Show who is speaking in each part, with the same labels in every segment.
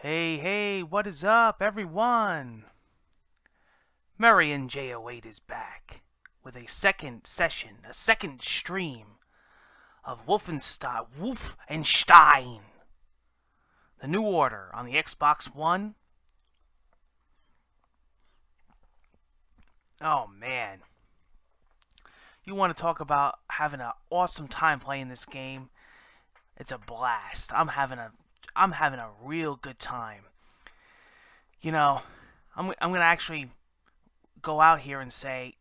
Speaker 1: Hey, hey, what is up, everyone? Murray and J08 is back with a second session, a second stream of Wolfenstein, the New Order on the Xbox One. Oh man, you want to talk about having an awesome time playing this game? It's a blast. I'm having a real good time. You know, I'm gonna actually go out here and say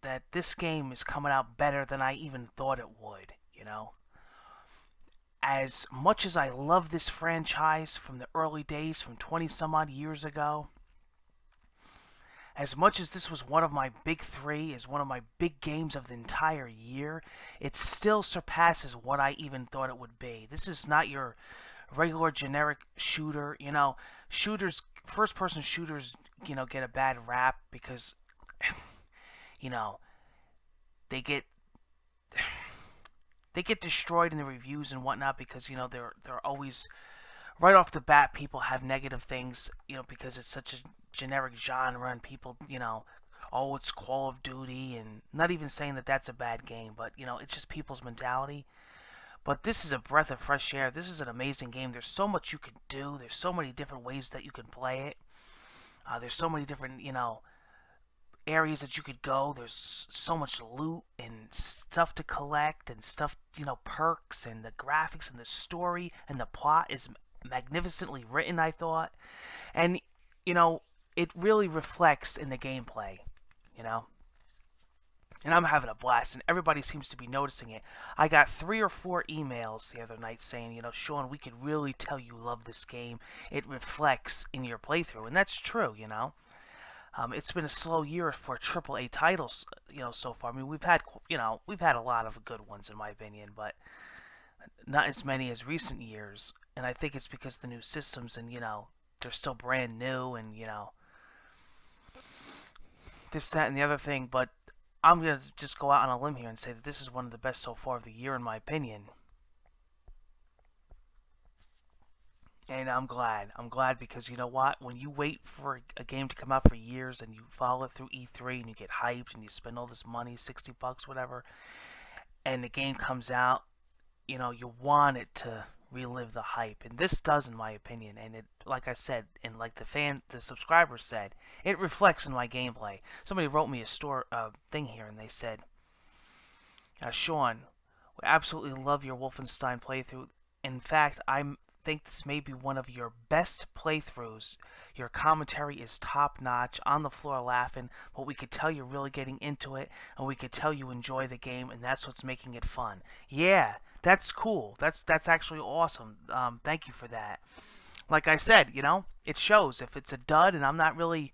Speaker 1: that this game is coming out better than I even thought it would, As much as I love this franchise from the early days, from 20 some odd years ago, as much as this was one of my big three, as one of my big games of the entire year, it still surpasses what I even thought it would be. This is not your regular generic shooter. First person shooters, get a bad rap because, you know, they get they get destroyed in the reviews and whatnot because they're always right off the bat people have negative things because it's such a generic genre and people oh, it's Call of Duty, and not even saying that that's a bad game, but it's just people's mentality. But this is a breath of fresh air. This is an amazing game. There's so much you can do. There's so many different ways that you can play it. There's so many different areas that you could go. There's so much loot and stuff to collect and stuff, perks, and the graphics and the story and the plot is magnificently written, I thought. And, it really reflects in the gameplay, you know. And I'm having a blast, and everybody seems to be noticing it. I got 3 or 4 emails the other night saying, Sean, we could really tell you love this game. It reflects in your playthrough, and that's true. It's been a slow year for AAA titles, so far. I mean, we've had a lot of good ones in my opinion, but not as many as recent years. And I think it's because the new systems and they're still brand new and this, that, and the other thing. But I'm gonna just go out on a limb here and say that this is one of the best so far of the year in my opinion. And I'm glad. I'm glad because you know what? When you wait for a game to come out for years and you follow it through E3 and you get hyped and you spend all this money, $60, whatever, and the game comes out, you want it to relive the hype. And this does, in my opinion. And it, like I said, and like the subscribers said, it reflects in my gameplay. Somebody wrote me a thing here and they said, Sean, we absolutely love your Wolfenstein playthrough. In fact, I think this may be one of your best playthroughs. Your commentary is top notch, on the floor laughing, but we could tell you're really getting into it, and we could tell you enjoy the game, and that's what's making it fun. Yeah, that's cool. That's actually awesome. Thank you for that. Like I said, it shows. If it's a dud and I'm not really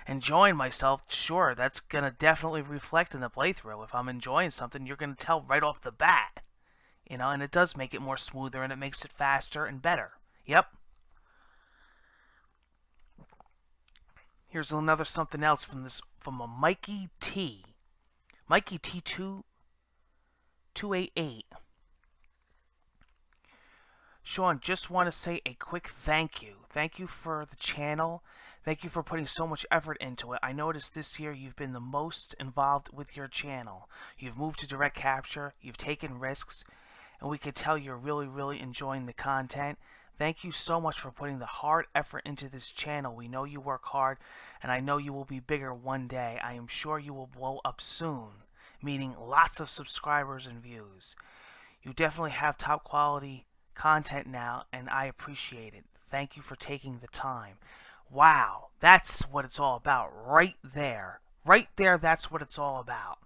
Speaker 1: enjoying myself, sure, that's gonna definitely reflect in the playthrough. If I'm enjoying something, you're gonna tell right off the bat. And it does make it more smoother and it makes it faster and better. Yep. Here's another something else from a Mikey T. Mikey T288. Sean, just want to say a quick thank you. Thank you for the channel. Thank you for putting so much effort into it. I noticed this year you've been the most involved with your channel. You've moved to direct capture, you've taken risks, and we could tell you're really, really enjoying the content. Thank you so much for putting the hard effort into this channel. We know you work hard, and I know you will be bigger one day. I am sure you will blow up soon, meaning lots of subscribers and views. You definitely have top quality content now, and I appreciate it. Thank you for taking the time. Wow, that's what it's all about right there. Right there, that's what it's all about.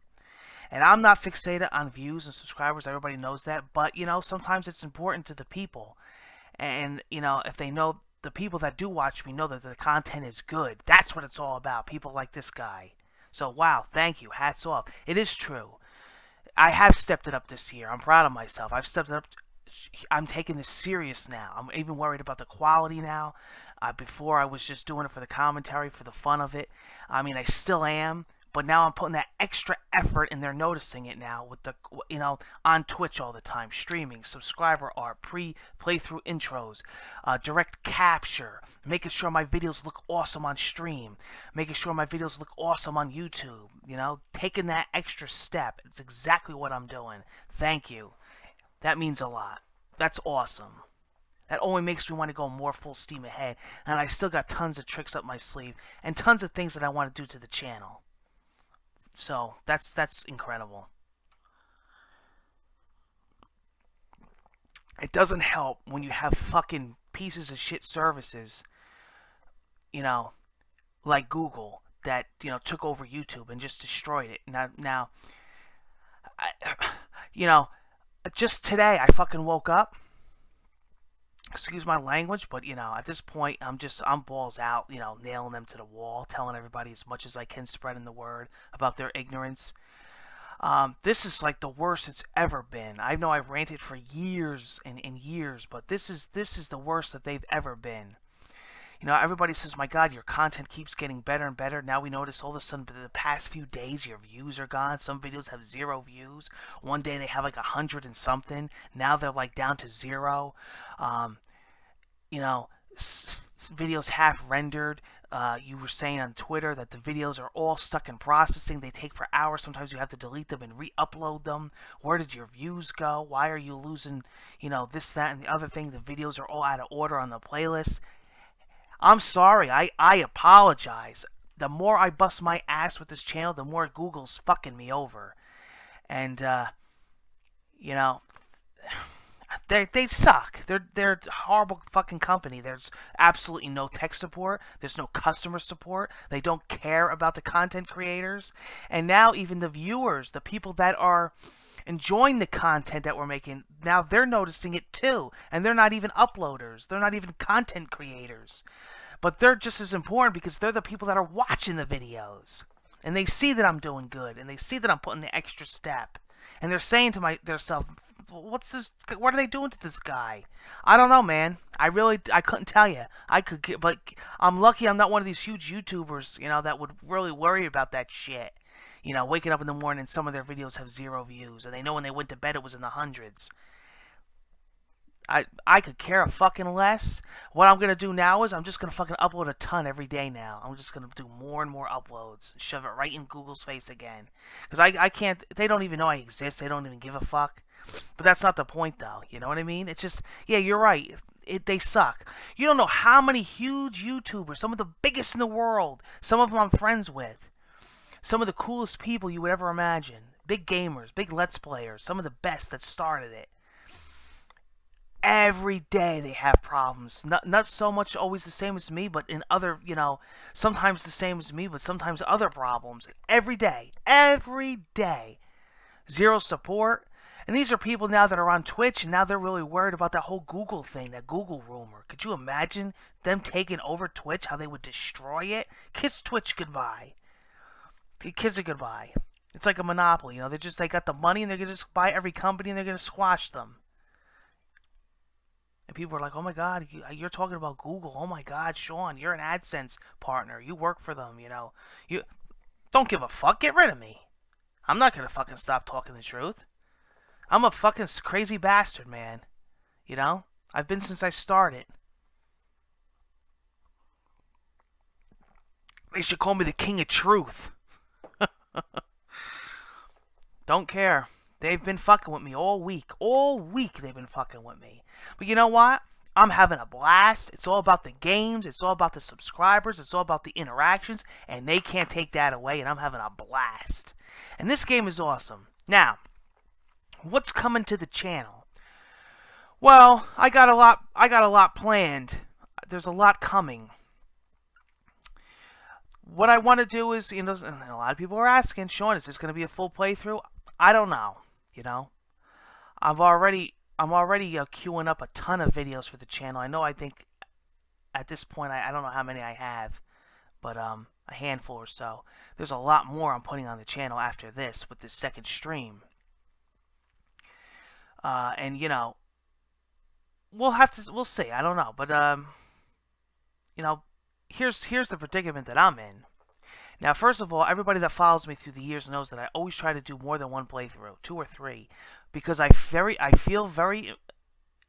Speaker 1: And I'm not fixated on views and subscribers. Everybody knows that. But, sometimes it's important to the people. And, if they know, the people that do watch me know that the content is good. That's what it's all about. People like this guy. So, wow, thank you. Hats off. It is true. I have stepped it up this year. I'm proud of myself. I've stepped it up. I'm taking this serious now. I'm even worried about the quality now. Before I was just doing it for the commentary, for the fun of it. I mean, I still am. but now I'm putting that extra effort and they're noticing it now with the, on Twitch all the time, streaming, subscriber art, playthrough intros, direct capture, making sure my videos look awesome on stream, making sure my videos look awesome on YouTube, taking that extra step. It's exactly what I'm doing. Thank you. That means a lot. That's awesome. That only makes me want to go more full steam ahead. And I still got tons of tricks up my sleeve and tons of things that I want to do to the channel. So that's incredible. It doesn't help when you have fucking pieces of shit services, like Google that, took over YouTube and just destroyed it. Now, just today I fucking woke up. Excuse my language, but at this point I'm balls out, nailing them to the wall, telling everybody as much as I can, spreading the word about their ignorance. This is like the worst it's ever been. I know I've ranted for years and years, but this is the worst that they've ever been. Everybody says, my God, your content keeps getting better and better. Now we notice all of a sudden, the past few days, your views are gone. Some videos have 0 views. One day they have like 100 and something. Now they're like down to 0. Videos half rendered. You were saying on Twitter that the videos are all stuck in processing. They take for hours. Sometimes you have to delete them and re-upload them. Where did your views go? Why are you losing, this, that, and the other thing? The videos are all out of order on the playlist. I'm sorry. I apologize. The more I bust my ass with this channel, the more Google's fucking me over. And, they suck. They're a horrible fucking company. There's absolutely no tech support. There's no customer support. They don't care about the content creators. And now even the viewers, the people that are enjoying the content that we're making, now they're noticing it too. And they're not even uploaders. They're not even content creators. But they're just as important because they're the people that are watching the videos. And they see that I'm doing good. And they see that I'm putting the extra step. And they're saying to themselves, what's this? What are they doing to this guy? I don't know, man. I couldn't tell you. But I'm lucky I'm not one of these huge YouTubers, that would really worry about that shit. Waking up in the morning and some of their videos have 0 views, and they know when they went to bed it was in the hundreds. I could care a fucking less. What I'm gonna do now is I'm just gonna fucking upload a ton every day now. I'm just gonna do more and more uploads. Shove it right in Google's face again. Because I can't, they don't even know I exist. They don't even give a fuck. But that's not the point though. You know what I mean? It's just, yeah, you're right. They suck. You don't know how many huge YouTubers, some of the biggest in the world, some of them I'm friends with. Some of the coolest people you would ever imagine. Big gamers, big Let's Players, some of the best that started it. Every day they have problems. Not so much always the same as me, but in other, sometimes the same as me, but sometimes other problems. Every day. 0 support. And these are people now that are on Twitch, and now they're really worried about that whole Google thing, that Google rumor. Could you imagine them taking over Twitch, how they would destroy it? Kiss Twitch goodbye. Kiss it goodbye. It's like a monopoly, they got the money, and they're going to just buy every company, and they're going to squash them. And people are like, oh my God, you're talking about Google. Oh my God, Sean, you're an AdSense partner. You work for them, You don't give a fuck. Get rid of me. I'm not going to fucking stop talking the truth. I'm a fucking crazy bastard, man. I've been since I started. They should call me the King of Truth. Don't care. They've been fucking with me all week. All week they've been fucking with me. But you know what? I'm having a blast. It's all about the games. It's all about the subscribers. It's all about the interactions. And they can't take that away. And I'm having a blast. And this game is awesome. Now, what's coming to the channel? Well, I got a lot planned. There's a lot coming. What I want to do is, and a lot of people are asking, Sean, is this going to be a full playthrough? I don't know. I'm already queuing up a ton of videos for the channel. I think at this point, I don't know how many I have, but a handful or so. There's a lot more I'm putting on the channel after this with this second stream. And we'll see. I don't know, but here's the predicament that I'm in. Now, first of all, everybody that follows me through the years knows that I always try to do more than one playthrough, 2 or 3, because I feel very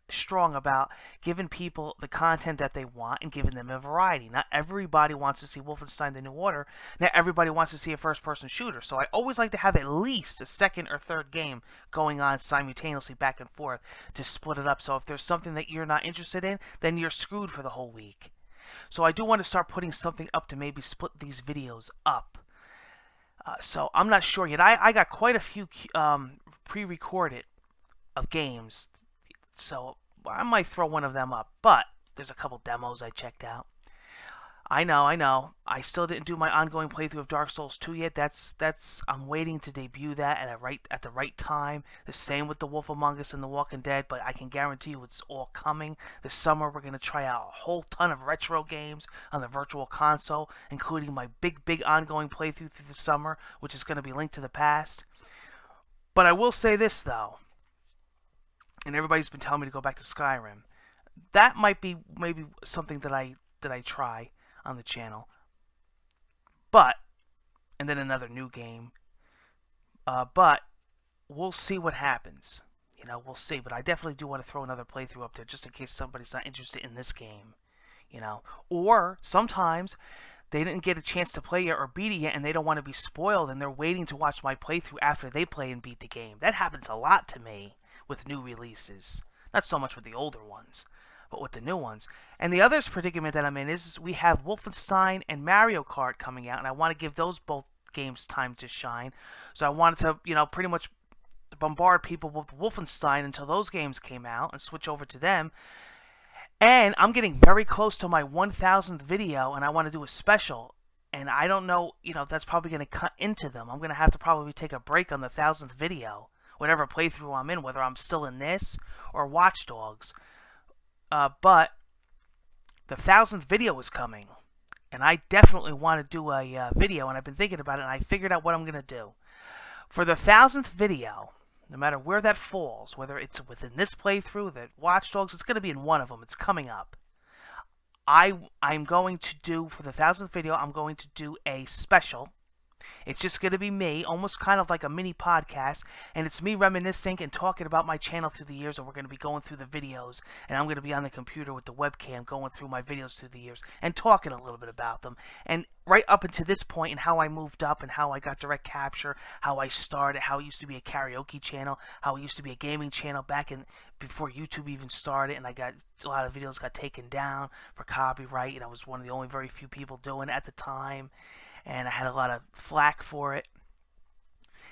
Speaker 1: strong about giving people the content that they want and giving them a variety. Not everybody wants to see Wolfenstein: The New Order. Not everybody wants to see a first-person shooter. So I always like to have at least a second or third game going on simultaneously back and forth to split it up. So if there's something that you're not interested in, then you're screwed for the whole week. So I do want to start putting something up to maybe split these videos up. So I'm not sure yet. I got quite a few pre-recorded of games, so I might throw one of them up. But there's a couple demos I checked out. I know. I still didn't do my ongoing playthrough of Dark Souls 2 yet. I'm waiting to debut that at the right time. The same with The Wolf Among Us and The Walking Dead, but I can guarantee you it's all coming. This summer we're going to try out a whole ton of retro games on the Virtual Console, including my big ongoing playthrough through the summer, which is going to be Link to the Past. But I will say this though, and everybody's been telling me to go back to Skyrim. That might be maybe something that I try on the channel. And then another new game. But we'll see what happens. We'll see. But I definitely do want to throw another playthrough up there just in case somebody's not interested in this game. Or sometimes they didn't get a chance to play it or beat it yet and they don't want to be spoiled and they're waiting to watch my playthrough after they play and beat the game. That happens a lot to me with new releases. Not so much with the older ones, but with the new ones. And the other predicament that I'm in is we have Wolfenstein and Mario Kart coming out, and I want to give those both games time to shine. So I wanted to, pretty much bombard people with Wolfenstein until those games came out and switch over to them. And I'm getting very close to my 1,000th video, and I want to do a special. And I don't know, that's probably going to cut into them. I'm going to have to probably take a break on the 1,000th video, whatever playthrough I'm in, whether I'm still in this or Watch Dogs. But the 1,000th video is coming, and I definitely want to do a video, and I've been thinking about it, and I figured out what I'm going to do. For the 1,000th video, no matter where that falls, whether it's within this playthrough, the Watch Dogs, it's going to be in one of them. It's coming up. I'm going to do, for the 1,000th video, I'm going to do a special. It's just going to be me, almost kind of like a mini podcast, and it's me reminiscing and talking about my channel through the years, and we're going to be going through the videos, and I'm going to be on the computer with the webcam going through my videos through the years and talking a little bit about them. And right up until this point and how I moved up and how I got direct capture, how I started, how it used to be a karaoke channel, how it used to be a gaming channel back in before YouTube even started, and I got a lot of videos got taken down for copyright, and I was one of the only very few people doing it at the time. And I had a lot of flack for it.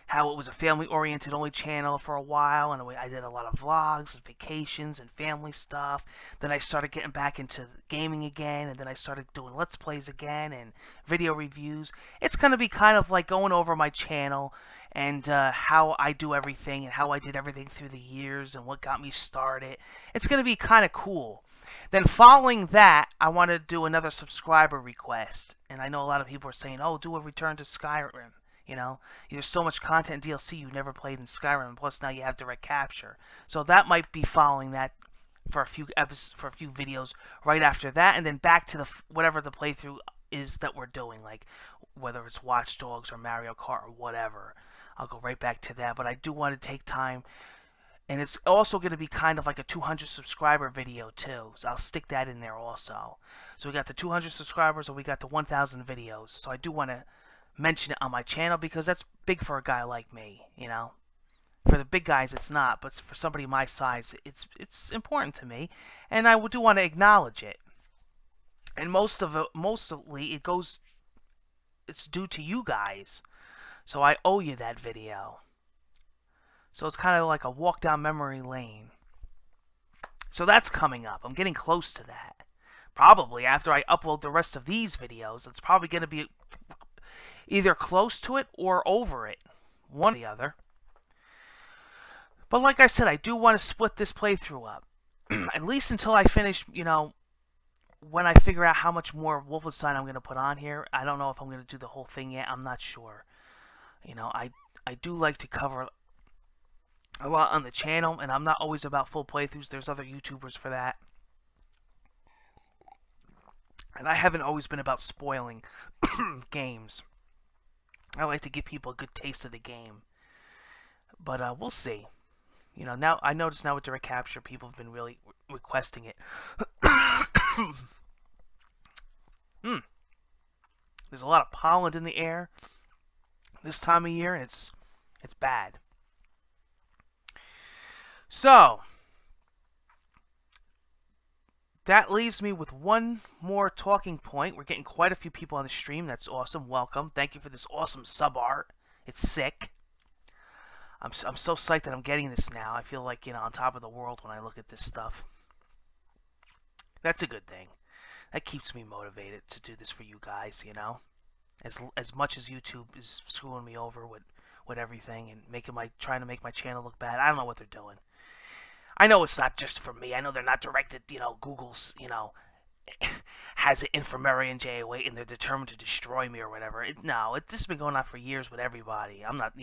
Speaker 1: How it was a family-oriented only channel for a while, and I did a lot of vlogs and vacations and family stuff. Then I started getting back into gaming again, and then I started doing Let's Plays again and video reviews. It's going to be kind of like going over my channel and how I do everything and how I did everything through the years and what got me started. It's going to be kind of cool. Then following that, I want to do another subscriber request. And I know a lot of people are saying, oh, do a return to Skyrim. There's so much content DLC you never played in Skyrim, plus now you have direct capture. So that might be following that for a few videos right after that, and then back to whatever the playthrough is that we're doing, like whether it's Watch Dogs or Mario Kart or whatever. I'll go right back to that, but I do want to take time. And it's also going to be kind of like a 200 subscriber video too. So I'll stick that in there also. So we got the 200 subscribers and we got the 1,000 videos. So I do want to mention it on my channel because that's big for a guy like me, For the big guys it's not, but for somebody my size it's important to me, and I do want to acknowledge it. And mostly it's due to you guys. So I owe you that video. So it's kind of like a walk down memory lane. So that's coming up. I'm getting close to that. Probably after I upload the rest of these videos, it's probably going to be either close to it or over it. One or the other. But like I said, I do want to split this playthrough up. At least until I finish, when I figure out how much more Wolfenstein I'm going to put on here. I don't know if I'm going to do the whole thing yet. I'm not sure. I do like to cover a lot on the channel, and I'm not always about full playthroughs. There's other YouTubers for that. And I haven't always been about spoiling games. I like to give people a good taste of the game. But we'll see. Now I notice now with direct capture, people have been really requesting it. Hmm. There's a lot of pollen in the air this time of year, and it's bad. So that leaves me with one more talking point. We're getting quite a few people on the stream. That's awesome. Welcome. Thank you for this awesome sub art. It's sick. I'm so psyched that I'm getting this now. I feel like, on top of the world when I look at this stuff. That's a good thing. That keeps me motivated to do this for you guys, As much as YouTube is screwing me over with everything and trying to make my channel look bad. I don't know what they're doing. I know it's not just for me. I know they're not directed, Google's, has an infirmary in J08 and they're determined to destroy me or whatever. This has been going on for years with everybody. I'm not,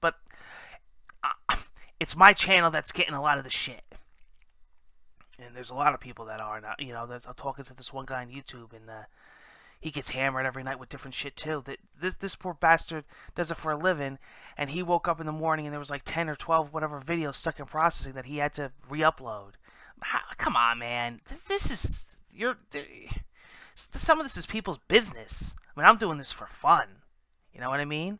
Speaker 1: but it's my channel that's getting a lot of the shit. And there's a lot of people that are now, I'm talking to this one guy on YouTube, and he gets hammered every night with different shit too. This poor bastard does it for a living, and he woke up in the morning and there was like 10 or 12 whatever videos stuck in processing that he had to re-upload. Come on, man. Some of this is people's business. I mean, I'm doing this for fun. You know what I mean?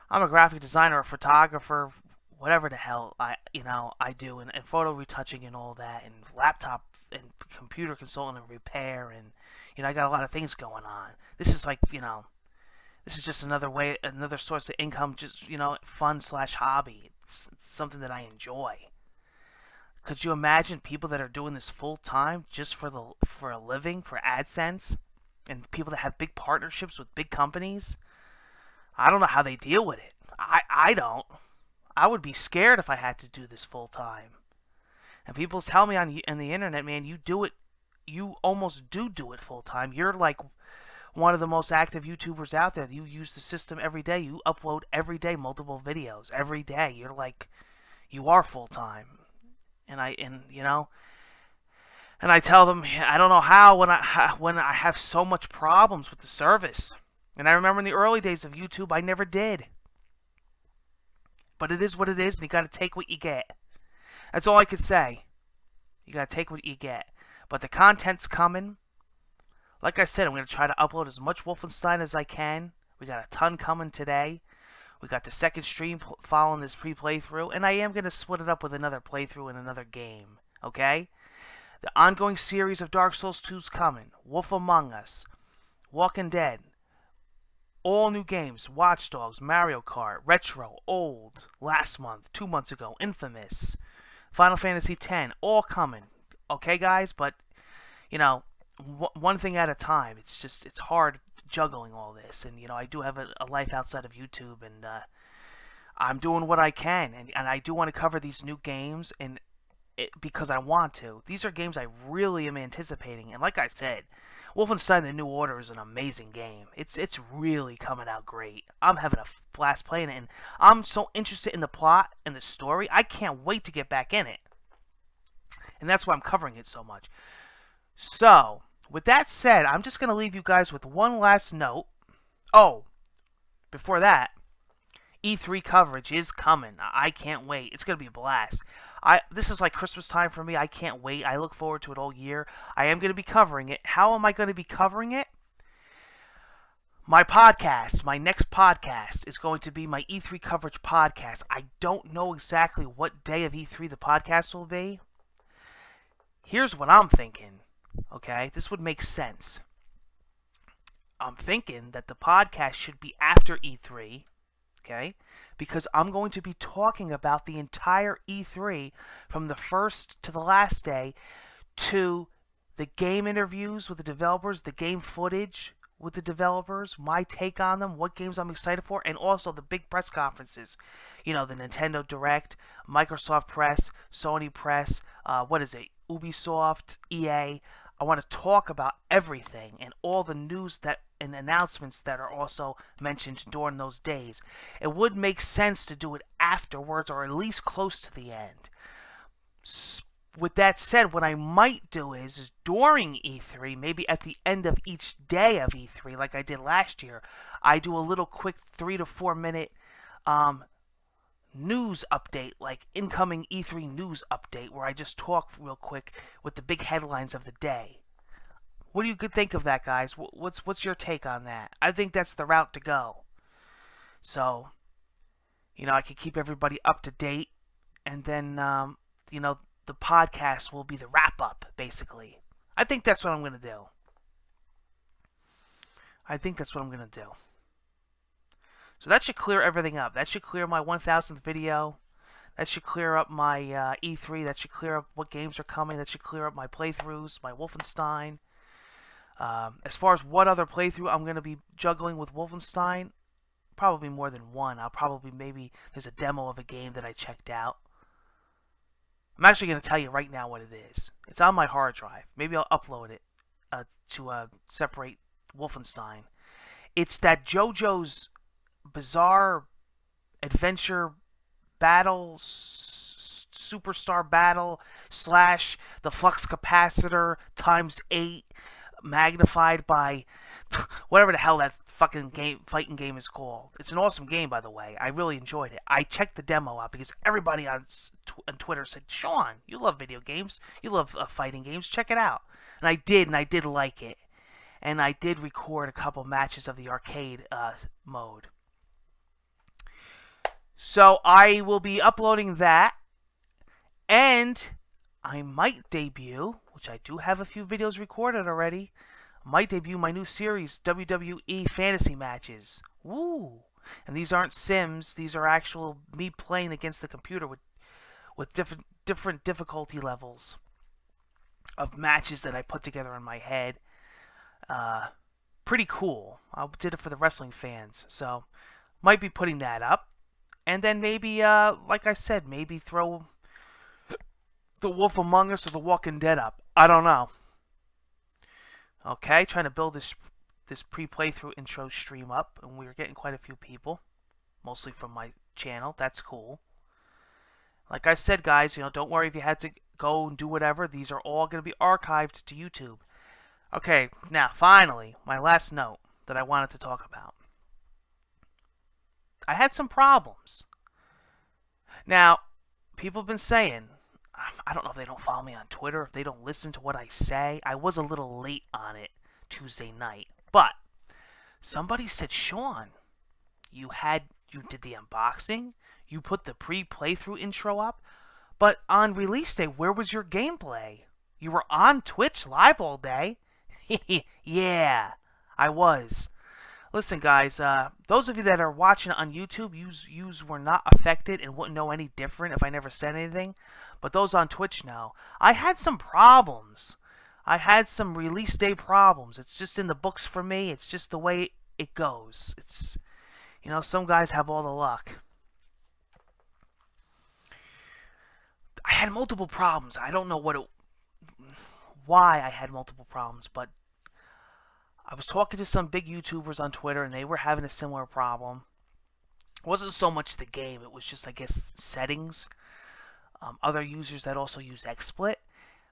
Speaker 1: I'm a graphic designer, a photographer, whatever the hell I do, and photo retouching and all that, and laptop and computer consultant and repair, and I got a lot of things going on. This is like, this is just another source of income, just, fun/hobby. It's something that I enjoy. Could you imagine people that are doing this full time just for a living, for AdSense, and people that have big partnerships with big companies? I don't know how they deal with it. I don't. I would be scared if I had to do this full time. And people tell me on the internet, man, you do it. You almost do it full time. You're like one of the most active YouTubers out there. You use the system every day. You upload every day, multiple videos every day. You're like, you are full time. And I tell them, I don't know how when I have so much problems with the service. And I remember in the early days of YouTube, I never did. But it is what it is, and you got to take what you get. That's all I could say. You got to take what you get. But the content's coming. Like I said, I'm going to try to upload as much Wolfenstein as I can. We got a ton coming today. We got the second stream following this pre-playthrough, and I am going to split it up with another playthrough in another game. Okay? The ongoing series of Dark Souls 2's coming. Wolf Among Us. Walking Dead. All new games, Watch Dogs, Mario Kart, Retro, Old, last month, 2 months ago, Infamous, Final Fantasy X, all coming. Okay, guys? But, one thing at a time. It's hard juggling all this. And, I do have a life outside of YouTube, and I'm doing what I can. And I do want to cover these new games because I want to. These are games I really am anticipating. And like I said, Wolfenstein The New Order is an amazing game. It's really coming out great. I'm having a blast playing it, and I'm so interested in the plot and the story. I can't wait to get back in it. And that's why I'm covering it so much. So, with that said, I'm just going to leave you guys with one last note. Oh, before that, E3 coverage is coming. I can't wait. It's going to be a blast. This is like Christmas time for me. I can't wait. I look forward to it all year. I am going to be covering it. How am I going to be covering it? My podcast, my next podcast, is going to be my E3 coverage podcast. I don't know exactly what day of E3 the podcast will be. Here's what I'm thinking. Okay? This would make sense. I'm thinking that the podcast should be after E3. Okay? Because I'm going to be talking about the entire E3 from the first to the last day, to the game interviews with the developers, the game footage with the developers, my take on them, what games I'm excited for, and also the big press conferences. The Nintendo Direct, Microsoft Press, Sony Press, Ubisoft, EA. I want to talk about everything and all the news and announcements that are also mentioned during those days. It would make sense to do it afterwards, or at least close to the end. with that said, what I might do is during E3, maybe at the end of each day of E3, like I did last year, I do a little quick 3 to 4 minute news update, like incoming E3 news update, where I just talk real quick with the big headlines of the day. What do you think of that, guys? What's your take on that? I think that's the route to go. So, I can keep everybody up to date, and then, the podcast will be the wrap up, basically. I think that's what I'm going to do. So that should clear everything up. That should clear my 1000th video. That should clear up my E3. That should clear up what games are coming. That should clear up my playthroughs, my Wolfenstein. As far as what other playthrough I'm going to be juggling with Wolfenstein, probably more than one. Maybe there's a demo of a game that I checked out. I'm actually going to tell you right now what it is. It's on my hard drive. Maybe I'll upload it to separate Wolfenstein. It's that JoJo's Bizarre Adventure Battle, Superstar Battle / the Flux Capacitor times 8, magnified by whatever the hell that fucking fighting game is called. It's an awesome game, by the way. I really enjoyed it. I checked the demo out because everybody on Twitter said, Sean, you love video games. You love fighting games. Check it out. And I did like it. And I did record a couple matches of the arcade mode. So I will be uploading that. And I might debut, which I do have a few videos recorded already, might debut my new series, WWE Fantasy Matches. Woo! And these aren't sims. These are actual me playing against the computer with different difficulty levels of matches that I put together in my head. Pretty cool. I did it for the wrestling fans. So, might be putting that up. And then maybe, like I said, maybe throw The Wolf Among Us or The Walking Dead up. I don't know. Okay, trying to build this pre-playthrough intro stream up, and we're getting quite a few people, mostly from my channel. That's cool. Like I said, guys, don't worry if you had to go and do whatever. These are all going to be archived to YouTube. Okay, now, finally, my last note that I wanted to talk about. I had some problems. Now, people have been saying, I don't know if they don't follow me on Twitter, if they don't listen to what I say. I was a little late on it Tuesday night. But somebody said, Sean, you did the unboxing, you put the pre-playthrough intro up, but on release day, where was your gameplay? You were on Twitch live all day. Yeah, I was. Listen, guys, those of you that are watching on YouTube, yous were not affected and wouldn't know any different if I never said anything. But those on Twitch know. I had some problems. I had some release day problems. It's just in the books for me. It's just the way it goes. It's, some guys have all the luck. I had multiple problems. I don't know why I had multiple problems, but I was talking to some big YouTubers on Twitter, and they were having a similar problem. It wasn't so much the game. It was just, I guess, settings. Other users that also use XSplit.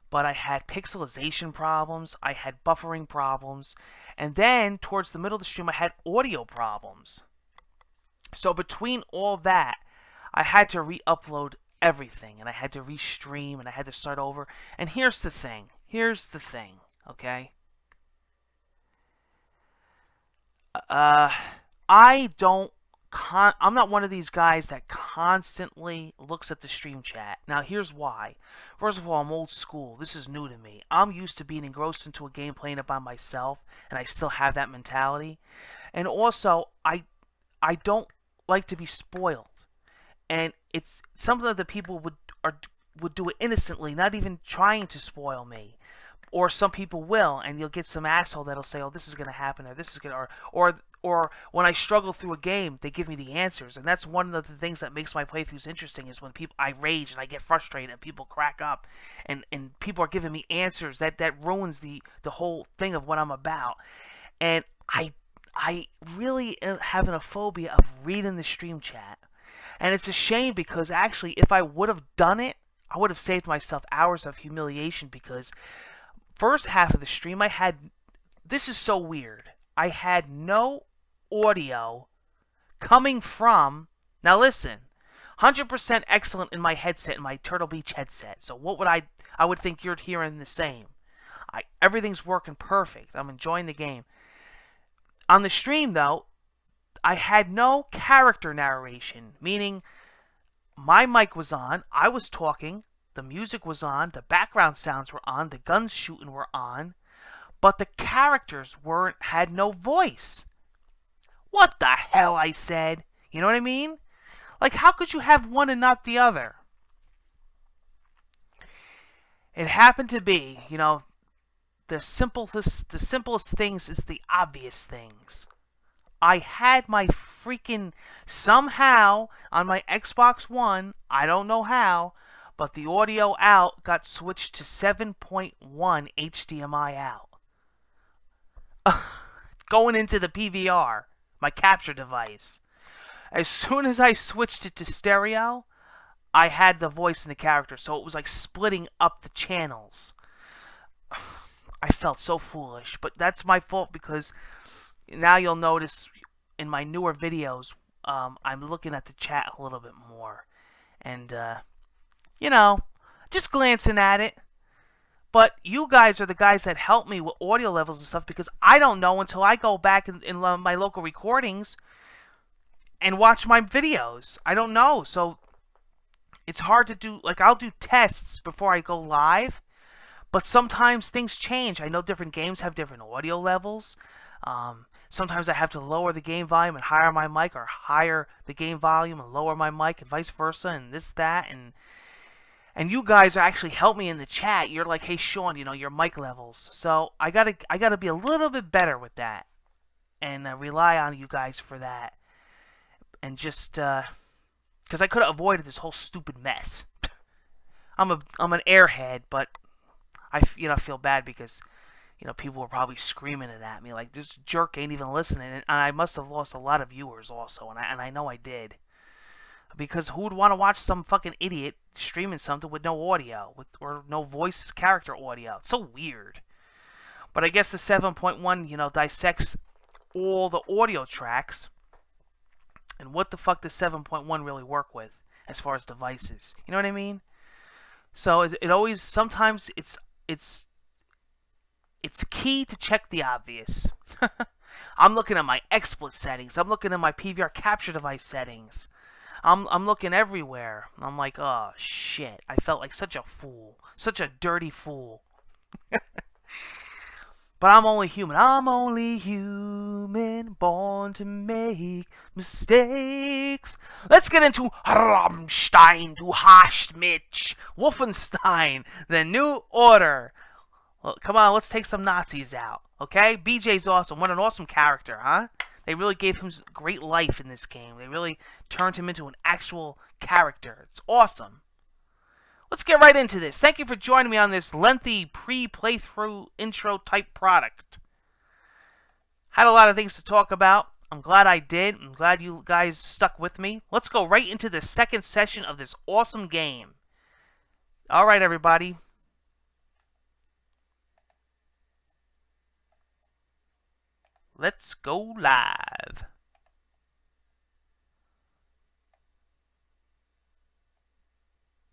Speaker 1: But I had pixelization problems. I had buffering problems. And then, towards the middle of the stream, I had audio problems. So between all that, I had to re-upload everything. And I had to restream, and I had to start over. And here's the thing. Okay? I'm not one of these guys that constantly looks at the stream chat. Now, here's why. First of all, I'm old school. This is new to me. I'm used to being engrossed into a game, playing it by myself, and I still have that mentality. And also, I don't like to be spoiled. And it's something that the people would do it innocently, not even trying to spoil me. Or some people will, and you'll get some asshole that'll say, "Oh, this is going to happen," or "This is going to," or when I struggle through a game, they give me the answers, and that's one of the things that makes my playthroughs interesting. Is when I rage and I get frustrated, and people crack up, and people are giving me answers that ruins the whole thing of what I'm about. And I really am having a phobia of reading the stream chat, and it's a shame because actually, if I would have done it, I would have saved myself hours of humiliation because first half of the stream I had, this is so weird. I had no audio coming from, now listen, 100% excellent in my headset, in my Turtle Beach headset. So what would I would think you're hearing the same. Everything's working perfect. I'm enjoying the game. On the stream though, I had no character narration, meaning my mic was on, I was talking, the music was on, the background sounds were on, the guns shooting were on, but the characters had no voice. What the hell, I said. You know what I mean? Like, how could you have one and not the other? It happened to be, the simplest things is the obvious things. I had my freaking, somehow, on my Xbox One, I don't know how, but the audio out got switched to 7.1 HDMI out. Going into the PVR, my capture device. As soon as I switched it to stereo, I had the voice and the character, so it was like splitting up the channels. I felt so foolish, but that's my fault because now you'll notice in my newer videos, I'm looking at the chat a little bit more. And, just glancing at it. But you guys are the guys that help me with audio levels and stuff because I don't know until I go back in my local recordings and watch my videos. I don't know. So it's hard to do. Like, I'll do tests before I go live. But sometimes things change. I know different games have different audio levels. Sometimes I have to lower the game volume and higher my mic, or higher the game volume and lower my mic, and vice versa, and this, that, and you guys actually help me in the chat. You're like, hey Sean, your mic levels. So I gotta be a little bit better with that, and rely on you guys for that, and just because I could have avoided this whole stupid mess. I'm an airhead, but I feel bad because people were probably screaming it at me like this jerk ain't even listening, and I must have lost a lot of viewers also, and I know I did. Because who would want to watch some fucking idiot streaming something with no audio, or no voice character audio? It's so weird. But I guess the 7.1, dissects all the audio tracks, and what the fuck does 7.1 really work with as far as devices? You know what I mean? So it always, sometimes it's key to check the obvious. I'm looking at my XSplit settings. I'm looking at my PVR capture device settings. I'm looking everywhere. I'm like, oh shit. I felt like such a fool. Such a dirty fool. But I'm only human. I'm only human, born to make mistakes. Let's get into Rammstein, du hast mich. Wolfenstein, the New Order. Well, come on, let's take some Nazis out, okay? BJ's awesome. What an awesome character, huh? They really gave him great life in this game. They really turned him into an actual character. It's awesome. Let's get right into this. Thank you for joining me on this lengthy pre-playthrough intro type product. Had a lot of things to talk about. I'm glad I did. I'm glad you guys stuck with me. Let's go right into the second session of this awesome game. Alright, everybody. Let's go live.